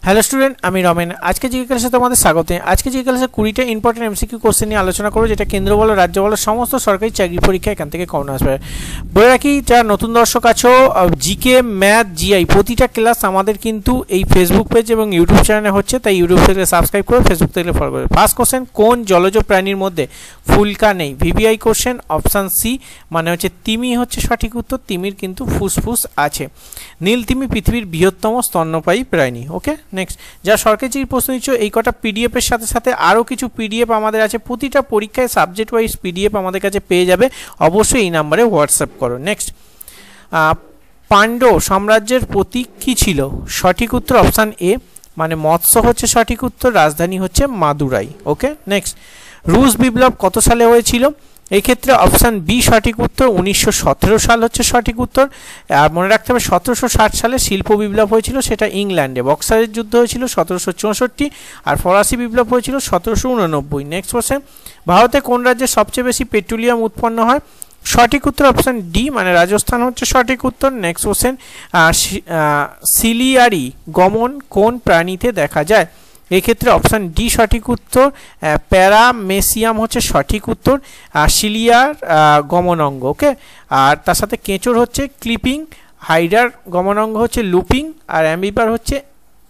Hello student, আমি রমেন। আজকে GK ক্লাসে তোমাদের স্বাগত। আজকে জিকে ক্লাসে 20টা ইম্পর্টেন্ট এমসিকিউ কোশ্চেন নিয়ে আলোচনা করব, যেটা কেন্দ্র বলো রাজ্য বলো সমস্ত সরকারি চাকরি পরীক্ষা এখান থেকে কমন আসবে। বলে রাখি, যারা নতুন দর্শক আছো, জিকে, ম্যাথ, জিআই প্রতিটা ক্লাস আমাদের কিন্তু এই ফেসবুক পেজ এবং ইউটিউব চ্যানেলে হচ্ছে, তাই ইউটিউব থেকে সাবস্ক্রাইব করে ফেসবুক থেকে ফলো করবে। ফার্স্ট কোশ্চেন, কোন জলজ প্রাণীর মধ্যে ফুলকা নেই? VVI question. অপশান সি মানে হচ্ছে তিমি হচ্ছে সঠিক উত্তর। তিমির কিন্তু ফুসফুস আছে। নীল তিমি পৃথিবীর বৃহত্তম স্তন্যপায়ী প্রাণী। ওকে, নেক্সট, যা সরকারি চাকরির প্রশ্ন নিচ্ছ, এই কটা পিডিএফ এর সাথে সাথে আরও কিছু পিডিএফ আমাদের আছে। প্রতিটা পরীক্ষায় সাবজেক্ট ওয়াইজ পিডিএফ আমাদের কাছে পেয়ে যাবে। অবশ্যই এই নাম্বারে হোয়াটসঅ্যাপ করো। নেক্সট, পাণ্ড্য সাম্রাজ্যের প্রতীক কী ছিল? সঠিক উত্তর অপশান এ মানে মৎস্য হচ্ছে সঠিক উত্তর। রাজধানী হচ্ছে মাদুরাই। ওকে, নেক্সট, রুশ বিপ্লব কত সালে হয়েছিল? এই ক্ষেত্রে অপশান বি সঠিক উত্তর। 1917 সাল হচ্ছে সঠিক উত্তর। আর মনে রাখতে হবে 1760 সালে শিল্প বিপ্লব হয়েছিল, সেটা ইংল্যান্ডে। বক্সারের যুদ্ধ হয়েছিল 1764, আর ফরাসি বিপ্লব হয়েছিল 1789। নেক্সট কোশ্চেন, ভারতে কোন রাজ্যে সবচেয়ে বেশি পেট্রোলিয়াম উৎপন্ন হয়? সঠিক উত্তর অপশান ডি মানে রাজস্থান হচ্ছে সঠিক উত্তর। নেক্সট কোশ্চেন, সিলিয়ারি গমন কোন প্রাণীতে দেখা যায়? এক্ষেত্রে অপশান ডি সঠিক উত্তর। প্যারামেসিয়াম হচ্ছে সঠিক উত্তর। সিলিয়ার গমনাঙ্গ। ওকে, আর তার সাথে কেঁচোর হচ্ছে ক্লিপিং, হাইডার গমনাঙ্গ হচ্ছে লুপিং, আর অ্যামিবার হচ্ছে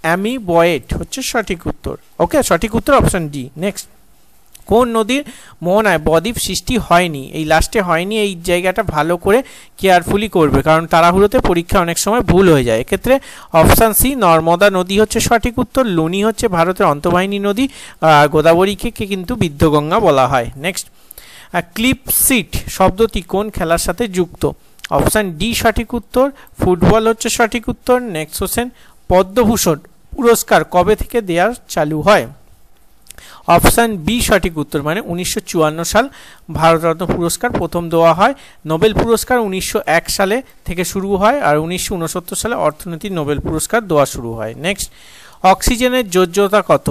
অ্যামিবয়েড হচ্ছে সঠিক উত্তর। ওকে, সঠিক উত্তর অপশান ডি। নেক্সট, কোন নদীর মোহনায় বদ্বীপ সৃষ্টি হয়নি? এই লাস্টে হয়নি, এই জায়গাটা ভালো করে কেয়ারফুলি করবে, কারণ তাড়াহুড়োতে পরীক্ষা অনেক সময় ভুল হয়ে যায়। এক্ষেত্রে অপশান সি নর্মদা নদী হচ্ছে সঠিক উত্তর। লুনি হচ্ছে ভারতের অন্তঃবাহিনী নদী। গোদাবরীকে কিন্তু বিদ্ধগঙ্গা বলা হয়। নেক্সট, ক্লিপসিট শব্দটি কোন খেলার সাথে যুক্ত? অপশান ডি সঠিক উত্তর। ফুটবল হচ্ছে সঠিক উত্তর। নেক্সট কোশ্চেন, পদ্মভূষণ পুরস্কার কবে থেকে দেওয়া চালু হয়? অপশান বি সঠিক উত্তর মানে 1954 সাল ভারতরত্ন পুরস্কার প্রথম দেওয়া হয়। নোবেল পুরস্কার 1901 সালে থেকে শুরু হয়, আর 1969 সালে অর্থনীতির নোবেল পুরস্কার দেওয়া শুরু হয়। নেক্সট, অক্সিজেনের যোজ্যতা কত?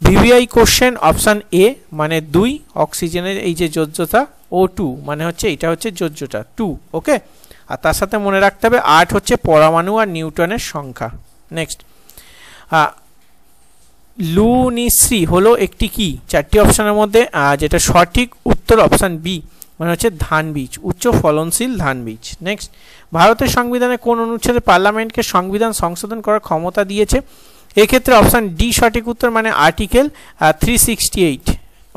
VVI question. অপশান এ মানে 2। অক্সিজেনের এই যে যোজ্যতা O2 মানে হচ্ছে এটা হচ্ছে যোজ্যতা 2। ওকে, আর তার সাথে মনে রাখতে হবে 8 হচ্ছে পরমাণু আর নিউটনের সংখ্যা। নেক্সট, লুনিশ্রী হলো একটি কি? 4টি অপশানের মধ্যে যেটা সঠিক উত্তর অপশান বি মানে হচ্ছে ধান বীজ, উচ্চ ফলনশীল ধান বীজ। নেক্সট, ভারতের সংবিধানে কোন অনুচ্ছেদে পার্লামেন্টকে সংবিধান সংশোধন করার ক্ষমতা দিয়েছে? এক্ষেত্রে অপশান ডি সঠিক উত্তর মানে আর্টিকেল 368।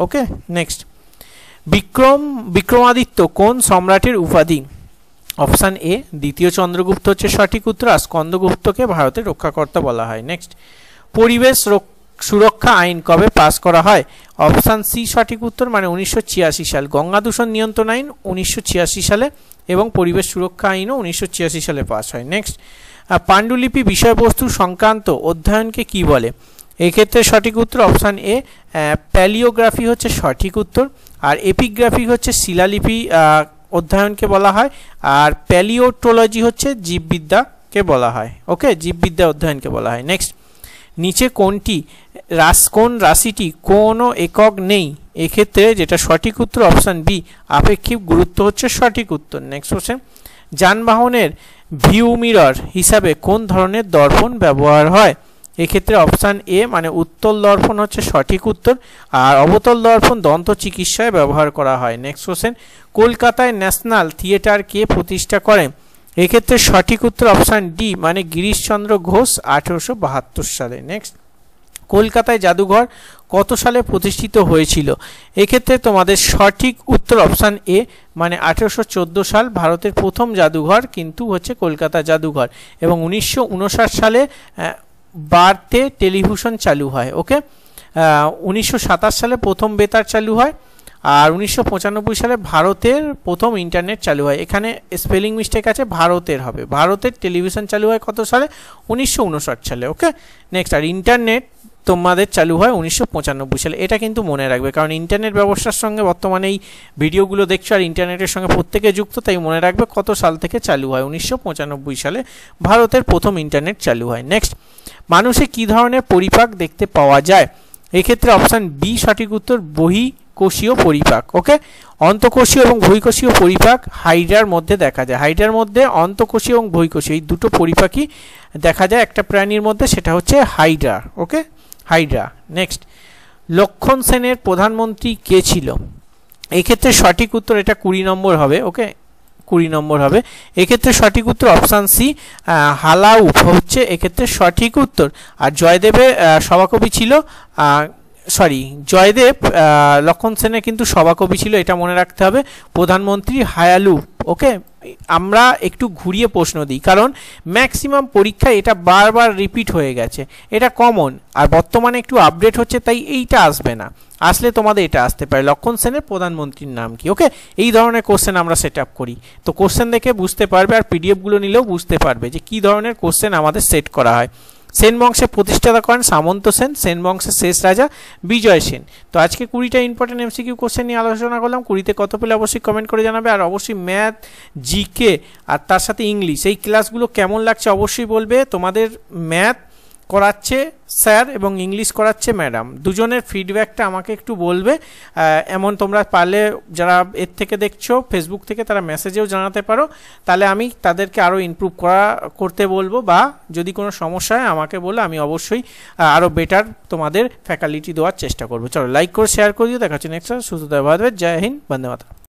ওকে, নেক্সট, বিক্রমাদিত্য কোন সম্রাটের উপাধি? অপশান এ দ্বিতীয় চন্দ্রগুপ্ত হচ্ছে সঠিক উত্তর। আর স্কন্দগুপ্তকে ভারতের রক্ষাকর্তা বলা হয়। নেক্সট, পরিবেশ সুরক্ষা আইন কবে পাস করা হয়? অপশান সি সঠিক উত্তর মানে 1986 সাল। গঙ্গা দূষণ নিয়ন্ত্রণ আইন 1986 সালে এবং পরিবেশ সুরক্ষা আইনও 1986 সালে পাস হয়। নেক্সট, পাণ্ডুলিপি বিষয়বস্তু সংক্রান্ত অধ্যয়নকে কি বলে? এক্ষেত্রে সঠিক উত্তর অপশান এ প্যালিওগ্রাফি হচ্ছে সঠিক উত্তর। আর এপিগ্রাফি হচ্ছে শিলালিপি অধ্যয়নকে বলা হয়। আর প্যালিওটোলজি হচ্ছে জীববিদ্যাকে বলা হয়। ওকে, জীববিদ্যা অধ্যয়নকে বলা হয়। নেক্সট, নিচে কোনটি কোন রাশিটি কোনো একক নেই? এক্ষেত্রে যেটা সঠিক উত্তর অপশান বি আপেক্ষিক গুরুত্ব হচ্ছে সঠিক উত্তর। নেক্সট কোশ্চেন, যানবাহনের ভিউ মিরর হিসাবে কোন ধরনের দর্পণ ব্যবহার হয়? এক্ষেত্রে অপশান এ মানে উত্তল দর্পণ হচ্ছে সঠিক উত্তর। আর অবতল দর্পণ দন্ত চিকিৎসায় ব্যবহার করা হয়। নেক্সট কোশ্চেন, কলকাতায় ন্যাশনাল থিয়েটার কে প্রতিষ্ঠা করেন? এক্ষেত্রে সঠিক উত্তর অপশান ডি মানে গিরিশচন্দ্র ঘোষ 1872 সালে। নেক্সট, কলকাতায় জাদুঘর কত সালে প্রতিষ্ঠিত হয়েছিল? এক্ষেত্রে তোমাদের সঠিক উত্তর অপশান এ মানে 1814 সাল। ভারতের প্রথম জাদুঘর কিন্তু হচ্ছে কলকাতা জাদুঘর। এবং 1959 সালে বার্থে টেলিভিশন চালু হয়। ওকে, 1927 সালে প্রথম বেতার চালু হয়। আর 1995 সালে ভারতের প্রথম ইন্টারনেট চালু হয়। এখানে স্পেলিং মিস্টেক আছে, ভারতের হবে। ভারতের টেলিভিশন চালু হয় কত সালে? 1959 সালে। ওকে, নেক্সট, আর ইন্টারনেট তোমাদের চালু হয় 1995 সালে। এটা কিন্তু মনে রাখবে, কারণ ইন্টারনেট ব্যবস্থার সঙ্গে বর্তমানে এই ভিডিওগুলো দেখছো আর ইন্টারনেটের সঙ্গে প্রত্যেকে যুক্ত, তাই মনে রাখবে কত সাল থেকে চালু হয়। 1995 সালে ভারতের প্রথম ইন্টারনেট চালু হয়। নেক্সট, মানুষে কি ধরনের পরিপাক দেখতে পাওয়া যায়? এক্ষেত্রে অপশান বি সঠিক উত্তর কোষীয় পরিপাক। ওকে, অন্তঃকোষীয় এবং বহিঃকোষীয় পরিপাক হাইড্রার মধ্যে দেখা যায়। হাইড্রার মধ্যে অন্তঃকোষীয় এবং বহিঃকোষীয় এই দুটো পরিপাকই দেখা যায় একটা প্রাণীর মধ্যে, সেটা হচ্ছে হাইড্রা। ওকে, হাইড্রা। নেক্সট, লক্ষণ সেনের প্রধানমন্ত্রী কে ছিল? এক্ষেত্রে সঠিক উত্তর এটা 20 নম্বর হবে। ওকে, 20 নম্বর হবে। এক্ষেত্রে সঠিক উত্তর অপশান সি, হালাউপ হচ্ছে এক্ষেত্রে সঠিক উত্তর। আর জয়দেবের সভাকবি ছিল, জয়দেব লক্ষণ সেনের কিন্তু সভাকবি ছিল, এটা মনে রাখতে হবে। প্রধানমন্ত্রী হায়ালুপ। ওকে, আমরা একটু ঘুরিয়ে প্রশ্ন দিই, কারণ ম্যাক্সিমাম পরীক্ষায় এটা বারবার রিপিট হয়ে গেছে, এটা কমন, আর বর্তমানে একটু আপডেট হচ্ছে, তাই এইটা আসবে না। আসলে তোমাদের এটা আসতে পারে, লক্ষণ সেনের প্রধানমন্ত্রীর নাম কি? ওকে, এই ধরনের কোশ্চেন আমরা সেট আপ করি, তো কোশ্চেন দেখে বুঝতে পারবে, আর পিডিএফগুলো নিলেও বুঝতে পারবে যে কী ধরনের কোশ্চেন আমাদের সেট করা হয়। সেন বংশের প্রতিষ্ঠাতা করেন সামন্ত সেন, সেন বংশের শেষ রাজা বিজয় সেন। তো আজকে 20টা ইম্পর্টেন্ট এমসিকিউ কোশ্চেন নিয়ে আলোচনা করলাম। 20তে কত পেলে অবশ্যই কমেন্ট করে জানাবে, আর অবশ্যই ম্যাথ, জিকে আর তার সাথে ইংলিশ এই ক্লাসগুলো কেমন লাগছে অবশ্যই বলবে। তোমাদের ম্যাথ করাচ্ছে স্যার এবং ইংলিশ করাচ্ছে ম্যাডাম, দুজনের ফিডব্যাকটা আমাকে একটু বলবে। এমন তোমরা পারলে যারা এর থেকে দেখছো ফেসবুক থেকে, তারা মেসেজেও জানাতে পারো, তাহলে আমি তাদেরকে আরও ইমপ্রুভ করতে বলবো, বা যদি কোনো সমস্যা হয় আমাকে বলে আমি অবশ্যই আরও বেটার তোমাদের ফ্যাকাল্টি দেওয়ার চেষ্টা করবো। চলো লাইক করে শেয়ার করে দিও, দেখা হচ্ছে নেক্সট। সুস্থ থাকবে, জয় হিন্দ, বন্দে মাতরম।